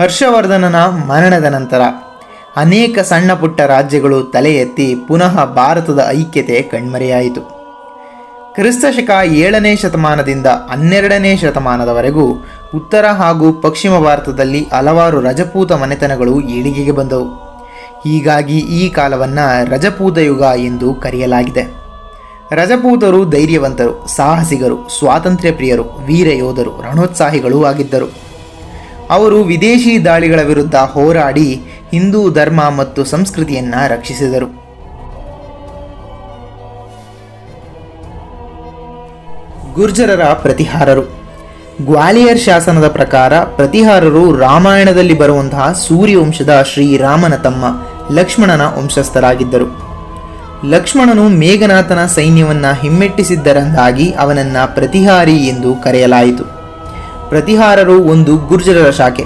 ಹರ್ಷವರ್ಧನನ ಮರಣದ ನಂತರ ಅನೇಕ ಸಣ್ಣ ಪುಟ್ಟ ರಾಜ್ಯಗಳು ತಲೆ ಎತ್ತಿ ಪುನಃ ಭಾರತದ ಐಕ್ಯತೆ ಕಣ್ಮರೆಯಾಯಿತು. ಕ್ರಿಸ್ತಶಕ 7ನೇ ಶತಮಾನದಿಂದ 12ನೇ ಶತಮಾನದವರೆಗೂ ಉತ್ತರ ಹಾಗೂ ಪಶ್ಚಿಮ ಭಾರತದಲ್ಲಿ ಹಲವಾರು ರಜಪೂತ ಮನೆತನಗಳು ಏಳಿಗೆಗೆ ಬಂದವು. ಹೀಗಾಗಿ ಈ ಕಾಲವನ್ನು ರಜಪೂತ ಯುಗ ಎಂದು ಕರೆಯಲಾಗಿದೆ. ರಜಪೂತರು ಧೈರ್ಯವಂತರು, ಸಾಹಸಿಗರು, ಸ್ವಾತಂತ್ರ್ಯ ಪ್ರಿಯರು, ವೀರ ಯೋಧರು, ರಣೋತ್ಸಾಹಿಗಳೂ ಆಗಿದ್ದರು. ಅವರು ವಿದೇಶಿ ದಾಳಿಗಳ ವಿರುದ್ಧ ಹೋರಾಡಿ ಹಿಂದೂ ಧರ್ಮ ಮತ್ತು ಸಂಸ್ಕೃತಿಯನ್ನು ರಕ್ಷಿಸಿದರು. ಗುರ್ಜರರ ಪ್ರತಿಹಾರರು. ಗ್ವಾಲಿಯರ್ ಶಾಸನದ ಪ್ರಕಾರ ಪ್ರತಿಹಾರರು ರಾಮಾಯಣದಲ್ಲಿ ಬರುವಂತಹ ಸೂರ್ಯವಂಶದ ಶ್ರೀರಾಮನ ತಮ್ಮ ಲಕ್ಷ್ಮಣನ ವಂಶಸ್ಥರಾಗಿದ್ದರು. ಲಕ್ಷ್ಮಣನು ಮೇಘನಾಥನ ಸೈನ್ಯವನ್ನು ಹಿಮ್ಮೆಟ್ಟಿಸಿದ್ದರಿಂದಾಗಿ ಅವನನ್ನು ಪ್ರತಿಹಾರಿ ಎಂದು ಕರೆಯಲಾಯಿತು. ಪ್ರತಿಹಾರರು ಒಂದು ಗುರ್ಜರರ ಶಾಖೆ.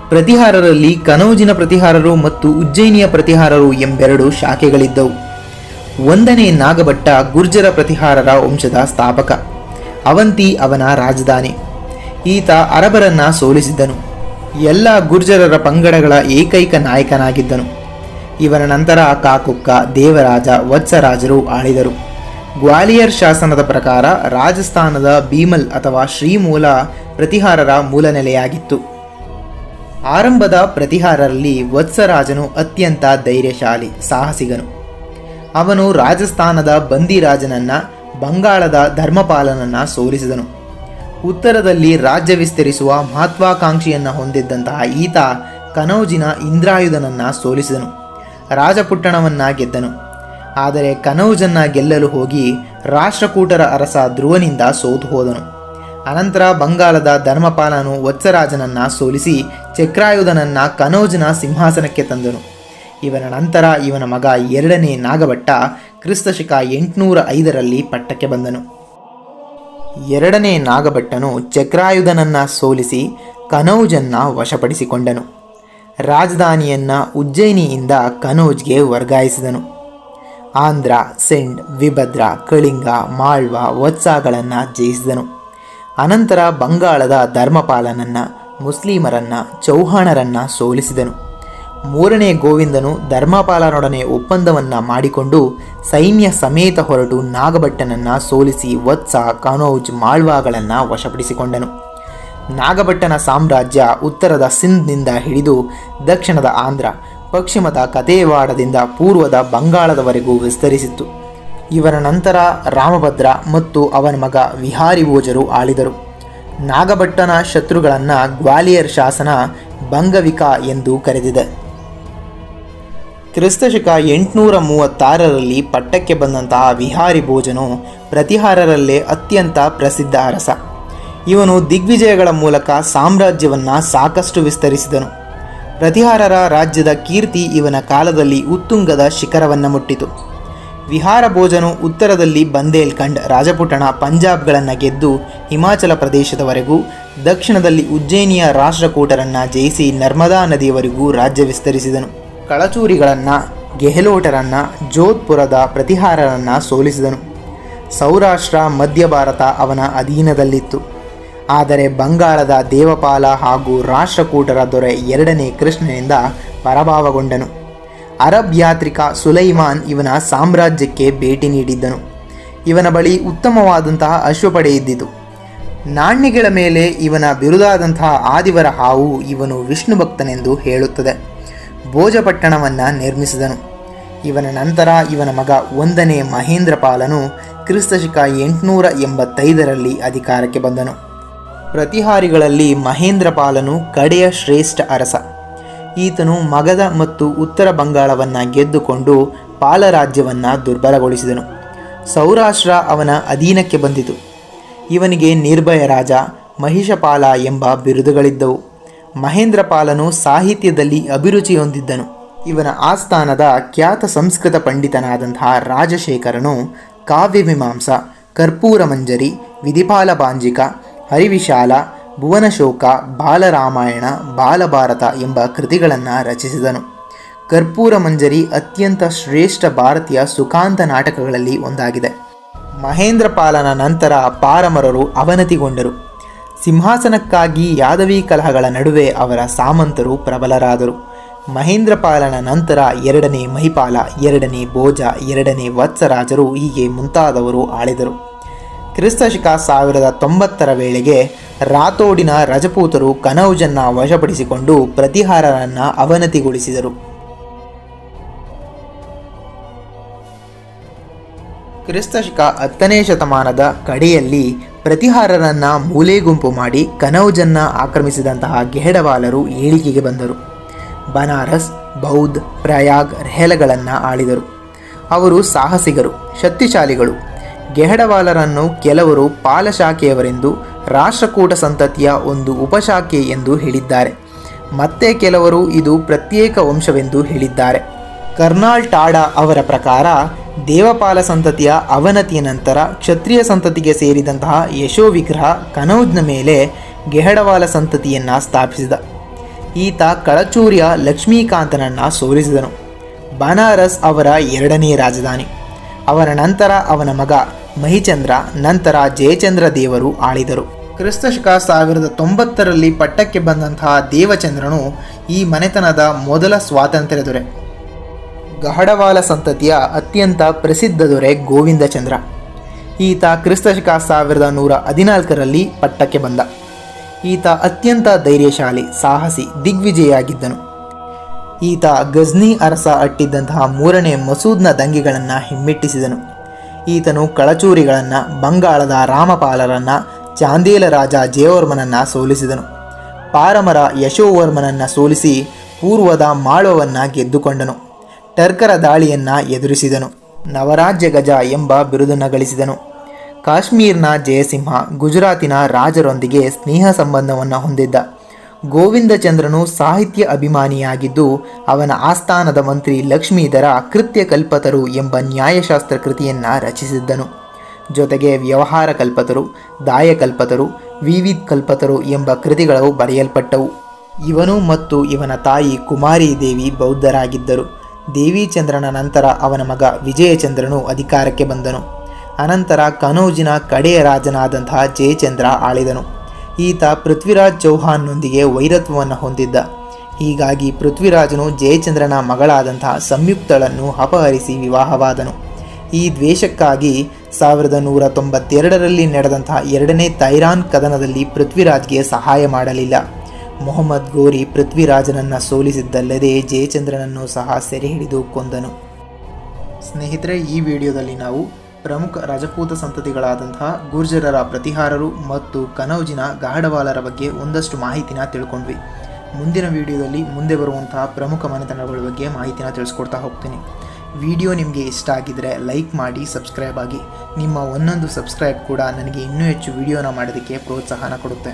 ಪ್ರತಿಹಾರರಲ್ಲಿ ಕನೌಜಿನ ಪ್ರತಿಹಾರರು ಮತ್ತು ಉಜ್ಜಯಿನಿಯ ಪ್ರತಿಹಾರರು ಎಂಬೆರಡು ಶಾಖೆಗಳಿದ್ದವು. 1ನೇ ನಾಗಭಟ್ಟ ಗುರ್ಜರ ಪ್ರತಿಹಾರರ ವಂಶದ ಸ್ಥಾಪಕ. ಅವಂತಿ ಅವನ ರಾಜಧಾನಿ. ಈತ ಅರಬರನ್ನ ಸೋಲಿಸಿದ್ದನು. ಎಲ್ಲ ಗುರ್ಜರರ ಪಂಗಡಗಳ ಏಕೈಕ ನಾಯಕನಾಗಿದ್ದನು. ಇವನ ನಂತರ ಕಾಕುಕ್ಕ, ದೇವರಾಜ, ವತ್ಸರಾಜರು ಆಳಿದರು. ಗ್ವಾಲಿಯರ್ ಶಾಸನದ ಪ್ರಕಾರ ರಾಜಸ್ಥಾನದ ಭೀಮಲ್ ಅಥವಾ ಶ್ರೀಮೂಲ ಪ್ರತಿಹಾರರ ಮೂಲ ನೆಲೆಯಾಗಿತ್ತು. ಆರಂಭದ ಪ್ರತಿಹಾರರಲ್ಲಿ ವತ್ಸರಾಜನು ಅತ್ಯಂತ ಧೈರ್ಯಶಾಲಿ, ಸಾಹಸಿಗನು. ಅವನು ರಾಜಸ್ಥಾನದ ಬಂದಿರಾಜನನ್ನ, ಬಂಗಾಳದ ಧರ್ಮಪಾಲನನ್ನ ಸೋಲಿಸಿದನು. ಉತ್ತರದಲ್ಲಿ ರಾಜ್ಯ ವಿಸ್ತರಿಸುವ ಮಹತ್ವಾಕಾಂಕ್ಷೆಯನ್ನು ಹೊಂದಿದ್ದಂತಹ ಈತ ಕನೌಜಿನ ಇಂದ್ರಾಯುಧನನ್ನು ಸೋಲಿಸಿದನು. ರಾಜಪುಟ್ಟಣವನ್ನು ಗೆದ್ದನು. ಆದರೆ ಕನೌಜನ್ನ ಗೆಲ್ಲಲು ಹೋಗಿ ರಾಷ್ಟ್ರಕೂಟರ ಅರಸ ಧ್ರುವನಿಂದ ಸೋತು ಹೋದನು. ಅನಂತರ ಬಂಗಾಳದ ಧರ್ಮಪಾಲನು ವತ್ಸರಾಜನನ್ನು ಸೋಲಿಸಿ ಚಕ್ರಾಯುಧನನ್ನು ಕನೌಜನ ಸಿಂಹಾಸನಕ್ಕೆ ತಂದನು. ಇವನ ನಂತರ ಇವನ ಮಗ 2ನೇ ನಾಗಭಟ್ಟ ಕ್ರಿಸ್ತಶಕ 805ರಲ್ಲಿ ಪಟ್ಟಕ್ಕೆ ಬಂದನು. 2ನೇ ನಾಗಭಟ್ಟನು ಚಕ್ರಾಯುಧನನ್ನು ಸೋಲಿಸಿ ಕನೌಜನ್ನ ವಶಪಡಿಸಿಕೊಂಡನು. ರಾಜಧಾನಿಯನ್ನು ಉಜ್ಜಯಿನಿಯಿಂದ ಕನೌಜ್ಗೆ ವರ್ಗಾಯಿಸಿದನು. ಆಂಧ್ರ, ಸಿಂಧ್, ವಿಭದ್ರ, ಕಳಿಂಗ, ಮಾಳ್ವ, ವತ್ಸಾಗಳನ್ನು ಜಯಿಸಿದನು. ಅನಂತರ ಬಂಗಾಳದ ಧರ್ಮಪಾಲನನ್ನು, ಮುಸ್ಲಿಮರನ್ನು, ಚೌಹಾಣರನ್ನು ಸೋಲಿಸಿದನು. 3ನೇ ಗೋವಿಂದನು ಧರ್ಮಪಾಲನೊಡನೆ ಒಪ್ಪಂದವನ್ನು ಮಾಡಿಕೊಂಡು ಸೈನ್ಯ ಸಮೇತ ಹೊರಟು ನಾಗಭಟ್ಟನನ್ನು ಸೋಲಿಸಿ ವತ್ಸ, ಕನೌಜ್, ಮಾಳ್ವಾಗಳನ್ನು ವಶಪಡಿಸಿಕೊಂಡನು. ನಾಗಭಟ್ಟನ ಸಾಮ್ರಾಜ್ಯ ಉತ್ತರದ ಸಿಂಧ್ನಿಂದ ಹಿಡಿದು ದಕ್ಷಿಣದ ಆಂಧ್ರ, ಪಶ್ಚಿಮದ ಕಥೇವಾಡದಿಂದ ಪೂರ್ವದ ಬಂಗಾಳದವರೆಗೂ ವಿಸ್ತರಿಸಿತ್ತು. ಇವರ ನಂತರ ರಾಮಭದ್ರ ಮತ್ತು ಅವನ ಮಗ ವಿಹಾರಿಭೋಜರು ಆಳಿದರು. ನಾಗಭಟ್ಟನ ಶತ್ರುಗಳನ್ನು ಗ್ವಾಲಿಯರ್ ಶಾಸನ ಭಂಗವಿಕ ಎಂದು ಕರೆದಿದೆ. ಕ್ರಿಸ್ತಶಕ 836ರಲ್ಲಿ ಪಟ್ಟಕ್ಕೆ ಬಂದಂತಹ ವಿಹಾರಿಭೋಜನು ಪ್ರತಿಹಾರರಲ್ಲೇ ಅತ್ಯಂತ ಪ್ರಸಿದ್ಧ ಅರಸ. ಇವನು ದಿಗ್ವಿಜಯಗಳ ಮೂಲಕ ಸಾಮ್ರಾಜ್ಯವನ್ನು ಸಾಕಷ್ಟು ವಿಸ್ತರಿಸಿದನು. ಪ್ರತಿಹಾರರ ರಾಜ್ಯದ ಕೀರ್ತಿ ಇವನ ಕಾಲದಲ್ಲಿ ಉತ್ತುಂಗದ ಶಿಖರವನ್ನು ಮುಟ್ಟಿತು. ವಿಹಾರಭೋಜನು ಉತ್ತರದಲ್ಲಿ ಬಂದೇಲ್ಖಂಡ್, ರಾಜಪುಟಣ, ಪಂಜಾಬ್ಗಳನ್ನು ಗೆದ್ದು ಹಿಮಾಚಲ ಪ್ರದೇಶದವರೆಗೂ, ದಕ್ಷಿಣದಲ್ಲಿ ಉಜ್ಜಯಿನಿಯ ರಾಷ್ಟ್ರಕೂಟರನ್ನು ಜಯಿಸಿ ನರ್ಮದಾ ನದಿಯವರೆಗೂ ರಾಜ್ಯ ವಿಸ್ತರಿಸಿದನು. ಕಳಚೂರಿಗಳನ್ನು, ಗೆಹ್ಲೋಟರನ್ನು, ಜೋಧ್ಪುರದ ಪ್ರತಿಹಾರರನ್ನು ಸೋಲಿಸಿದನು. ಸೌರಾಷ್ಟ್ರ, ಮಧ್ಯ ಭಾರತ ಅವನ ಅಧೀನದಲ್ಲಿತ್ತು. ಆದರೆ ಬಂಗಾಳದ ದೇವಪಾಲ ಹಾಗೂ ರಾಷ್ಟ್ರಕೂಟರ ದೊರೆ 2ನೇ ಕೃಷ್ಣನಿಂದ ಪರಾಭವಗೊಂಡನು. ಅರಬ್ ಯಾತ್ರಿಕ ಸುಲೈಮಾನ್ ಇವನ ಸಾಮ್ರಾಜ್ಯಕ್ಕೆ ಭೇಟಿ ನೀಡಿದ್ದನು. ಇವನ ಬಳಿ ಉತ್ತಮವಾದಂತಹ ಅಶ್ವಪಡೆ ಇದ್ದಿತು. ನಾಣ್ಯಗಳ ಮೇಲೆ ಇವನ ಬಿರುದಾದಂತಹ ಆದಿವರ ಹಾವು ಇವನು ವಿಷ್ಣು ಭಕ್ತನೆಂದು ಹೇಳುತ್ತದೆ. ಭೋಜಪಟ್ಟಣವನ್ನು ನಿರ್ಮಿಸಿದನು. ಇವನ ನಂತರ ಇವನ ಮಗ 1ನೇ ಮಹೇಂದ್ರಪಾಲನು ಕ್ರಿಸ್ತಶಕ 885ರಲ್ಲಿ ಅಧಿಕಾರಕ್ಕೆ ಬಂದನು. ಪ್ರತಿಹಾರಿಗಳಲ್ಲಿ ಮಹೇಂದ್ರಪಾಲನು ಕಡೆಯ ಶ್ರೇಷ್ಠ ಅರಸ. ಈತನು ಮಗಧ ಮತ್ತು ಉತ್ತರ ಬಂಗಾಳವನ್ನು ಗೆದ್ದುಕೊಂಡು ಪಾಲರಾಜ್ಯವನ್ನು ದುರ್ಬಲಗೊಳಿಸಿದನು. ಸೌರಾಷ್ಟ್ರ ಅವನ ಅಧೀನಕ್ಕೆ ಬಂದಿತು. ಇವನಿಗೆ ನಿರ್ಭಯ ರಾಜ, ಮಹಿಷಪಾಲ ಎಂಬ ಬಿರುದುಗಳಿದ್ದವು. ಮಹೇಂದ್ರಪಾಲನು ಸಾಹಿತ್ಯದಲ್ಲಿ ಅಭಿರುಚಿ ಹೊಂದಿದ್ದನು. ಇವನ ಆಸ್ಥಾನದ ಖ್ಯಾತ ಸಂಸ್ಕೃತ ಪಂಡಿತನಾದಂತಹ ರಾಜಶೇಖರನು ಕಾವ್ಯಮೀಮಾಂಸ, ಕರ್ಪೂರ ಮಂಜರಿ, ವಿಧಿಪಾಲ ಬಾಂಜಿಕ, ಹರಿವಿಶಾಲ, ಭುವನಶೋಕ, ಬಾಲರಾಮಾಯಣ, ಬಾಲಭಾರತ ಎಂಬ ಕೃತಿಗಳನ್ನು ರಚಿಸಿದನು. ಕರ್ಪೂರ ಮಂಜರಿ ಅತ್ಯಂತ ಶ್ರೇಷ್ಠ ಭಾರತೀಯ ಸುಖಾಂತ ನಾಟಕಗಳಲ್ಲಿ ಒಂದಾಗಿದೆ. ಮಹೇಂದ್ರಪಾಲನ ನಂತರ ಪಾರಮರರು ಅವನತಿಗೊಂಡರು. ಸಿಂಹಾಸನಕ್ಕಾಗಿ ಯಾದವಿ ಕಲಹಗಳ ನಡುವೆ ಅವರ ಸಾಮಂತರು ಪ್ರಬಲರಾದರು. ಮಹೇಂದ್ರಪಾಲನ ನಂತರ 2ನೇ ಮಹಿಪಾಲ, 2ನೇ ಭೋಜ, 2ನೇ ವತ್ಸರಾಜರು ಹೀಗೆ ಮುಂತಾದವರು ಆಳಿದರು. ಕ್ರಿಸ್ತಶಕ 1090 ವೇಳೆಗೆ ರಾಥೋಡಿನ ರಜಪೂತರು ಕನೌಜನ್ನು ವಶಪಡಿಸಿಕೊಂಡು ಪ್ರತಿಹಾರರನ್ನು ಅವನತಿಗೊಳಿಸಿದರು. ಕ್ರಿಸ್ತಶಕ 10ನೇ ಶತಮಾನದ ಕಡೆಯಲ್ಲಿ ಪ್ರತಿಹಾರರನ್ನು ಮೂಲೆಗುಂಪು ಮಾಡಿ ಕನೌಜನ್ನು ಆಕ್ರಮಿಸಿದಂತಹ ಗೆಹಡವಾಲರು ಏಳಿಗೆಗೆ ಬಂದರು. ಬನಾರಸ್, ಬೌದ್ಧ, ಪ್ರಯಾಗ್, ರೆಹಲಗಳನ್ನು ಆಳಿದರು. ಅವರು ಸಾಹಸಿಗರು, ಶಕ್ತಿಶಾಲಿಗಳು. ಗೆಹಡವಾಲರನ್ನು ಕೆಲವರು ಪಾಲಶಾಖೆಯವರೆಂದು, ರಾಷ್ಟ್ರಕೂಟ ಸಂತತಿಯ ಒಂದು ಉಪಶಾಖೆ ಎಂದು ಹೇಳಿದ್ದಾರೆ. ಮತ್ತೆ ಕೆಲವರು ಇದು ಪ್ರತ್ಯೇಕ ವಂಶವೆಂದು ಹೇಳಿದ್ದಾರೆ. ಕರ್ನಾಲ್ ಟಾಡಾ ಅವರ ಪ್ರಕಾರ ದೇವಪಾಲ ಸಂತತಿಯ ಅವನತಿಯ ನಂತರ ಕ್ಷತ್ರಿಯ ಸಂತತಿಗೆ ಸೇರಿದಂತಹ ಯಶೋ ವಿಗ್ರಹ ಕನೌಜ್ನ ಮೇಲೆ ಗೆಹಡವಾಲ ಸಂತತಿಯನ್ನು ಸ್ಥಾಪಿಸಿದ. ಈತ ಕಳಚೂರಿಯ ಲಕ್ಷ್ಮೀಕಾಂತನನ್ನು ಸೋಲಿಸಿದನು. ಬನಾರಸ್ ಅವರ 2ನೇ ರಾಜಧಾನಿ. ಅವರ ನಂತರ ಅವನ ಮಗ ಮಹಿಚಂದ್ರ, ನಂತರ ಜಯಚಂದ್ರ ದೇವರು ಆಳಿದರು. ಕ್ರಿಸ್ತಶಕ 1090 ಪಟ್ಟಕ್ಕೆ ಬಂದಂತಹ ದೇವಚಂದ್ರನು ಈ ಮನೆತನದ ಮೊದಲ ಸ್ವಾತಂತ್ರ್ಯ ದೊರೆ. ಗಹಡವಾಲ ಸಂತತಿಯ ಅತ್ಯಂತ ಪ್ರಸಿದ್ಧ ದೊರೆ ಗೋವಿಂದಚಂದ್ರ. ಈತ ಕ್ರಿಸ್ತಶಕ 1114 ಪಟ್ಟಕ್ಕೆ ಬಂದ. ಈತ ಅತ್ಯಂತ ಧೈರ್ಯಶಾಲಿ, ಸಾಹಸಿ, ದಿಗ್ವಿಜಯಿಯಾಗಿದ್ದನು. ಈತ ಗಜ್ನಿ ಅರಸ ಅಟ್ಟಿದ್ದಂತಹ 3ನೇ ಮಸೂದ್ನ ದಂಗೆಗಳನ್ನು ಹಿಮ್ಮೆಟ್ಟಿಸಿದನು. ಈತನು ಕಳಚೂರಿಗಳನ್ನು, ಬಂಗಾಳದ ರಾಮಪಾಲರನ್ನು, ಚಾಂದೇಲ ರಾಜ ಜಯವರ್ಮನನ್ನು ಸೋಲಿಸಿದನು. ಪಾರಮರ ಯಶೋವರ್ಮನನ್ನು ಸೋಲಿಸಿ ಪೂರ್ವದ ಮಾಳವನ್ನು ಗೆದ್ದುಕೊಂಡನು. ಟರ್ಕರ ದಾಳಿಯನ್ನು ಎದುರಿಸಿದನು. ನವರಾಜ್ಯ ಗಜ ಎಂಬ ಬಿರುದನ್ನು ಗಳಿಸಿದನು. ಕಾಶ್ಮೀರ್ನ ಜಯಸಿಂಹ, ಗುಜರಾತಿನ ರಾಜರೊಂದಿಗೆ ಸ್ನೇಹ ಸಂಬಂಧವನ್ನು ಹೊಂದಿದ್ದ. ಗೋವಿಂದಚಂದ್ರನು ಸಾಹಿತ್ಯ ಅಭಿಮಾನಿಯಾಗಿದ್ದು ಅವನ ಆಸ್ಥಾನದ ಮಂತ್ರಿ ಲಕ್ಷ್ಮೀಧರ ಕೃತ್ಯ ಕಲ್ಪತರು ಎಂಬ ನ್ಯಾಯಶಾಸ್ತ್ರ ಕೃತಿಯನ್ನು ರಚಿಸಿದ್ದನು. ಜೊತೆಗೆ ವ್ಯವಹಾರ ಕಲ್ಪತರು, ದಾಯಕಲ್ಪತರು, ವಿವಿಧ ಕಲ್ಪತರು ಎಂಬ ಕೃತಿಗಳು ಬರೆಯಲ್ಪಟ್ಟವು. ಇವನು ಮತ್ತು ಇವನ ತಾಯಿ ಕುಮಾರಿ ದೇವಿ ಬೌದ್ಧರಾಗಿದ್ದರು. ದೇವಿಚಂದ್ರನ ನಂತರ ಅವನ ಮಗ ವಿಜಯಚಂದ್ರನು ಅಧಿಕಾರಕ್ಕೆ ಬಂದನು. ಅನಂತರ ಕನೌಜಿನ ಕಡೆಯ ರಾಜನಾದಂತಹ ಜಯಚಂದ್ರ ಆಳಿದನು. ಈತ ಪೃಥ್ವಿರಾಜ್ ಚೌಹಾನ್ನೊಂದಿಗೆ ವೈರತ್ವವನ್ನು ಹೊಂದಿದ್ದ. ಹೀಗಾಗಿ ಪೃಥ್ವಿರಾಜನು ಜಯಚಂದ್ರನ ಮಗಳಾದಂತಹ ಸಂಯುಕ್ತಳನ್ನು ಅಪಹರಿಸಿ ವಿವಾಹವಾದನು. ಈ ದ್ವೇಷಕ್ಕಾಗಿ 1192 ನಡೆದಂತಹ 2ನೇ ತೈರಾನ್ ಕದನದಲ್ಲಿ ಪೃಥ್ವಿರಾಜ್ಗೆ ಸಹಾಯ ಮಾಡಲಿಲ್ಲ. ಮೊಹಮ್ಮದ್ ಗೋರಿ ಪೃಥ್ವಿರಾಜನನ್ನು ಸೋಲಿಸಿದ್ದಲ್ಲದೆ ಜಯಚಂದ್ರನನ್ನು ಸಹ ಸೆರೆ ಹಿಡಿದು ಕೊಂದನು. ಸ್ನೇಹಿತರೆ, ಈ ವಿಡಿಯೋದಲ್ಲಿ ನಾವು ಪ್ರಮುಖ ರಜಪೂತ ಸಂತತಿಗಳಾದಂತಹ ಗುರ್ಜರರ ಪ್ರತಿಹಾರರು ಮತ್ತು ಕನೌಜಿನ ಗಹಡವಾಲರ ಬಗ್ಗೆ ಒಂದಷ್ಟು ಮಾಹಿತಿನ ತಿಳ್ಕೊಂಡ್ವಿ. ಮುಂದಿನ ವಿಡಿಯೋದಲ್ಲಿ ಮುಂದೆ ಬರುವಂತಹ ಪ್ರಮುಖ ಮನೆತನಗಳ ಬಗ್ಗೆ ಮಾಹಿತಿನ ತಿಳಿಸ್ಕೊಡ್ತಾ ಹೋಗ್ತೀನಿ. ವಿಡಿಯೋ ನಿಮಗೆ ಇಷ್ಟ ಆಗಿದ್ದರೆ ಲೈಕ್ ಮಾಡಿ, ಸಬ್ಸ್ಕ್ರೈಬ್ ಆಗಿ. ನಿಮ್ಮ ಒಂದೊಂದು ಸಬ್ಸ್ಕ್ರೈಬ್ ಕೂಡ ನನಗೆ ಇನ್ನೂ ಹೆಚ್ಚು ವಿಡಿಯೋನ ಮಾಡೋದಕ್ಕೆ ಪ್ರೋತ್ಸಾಹನ ಕೊಡುತ್ತೆ.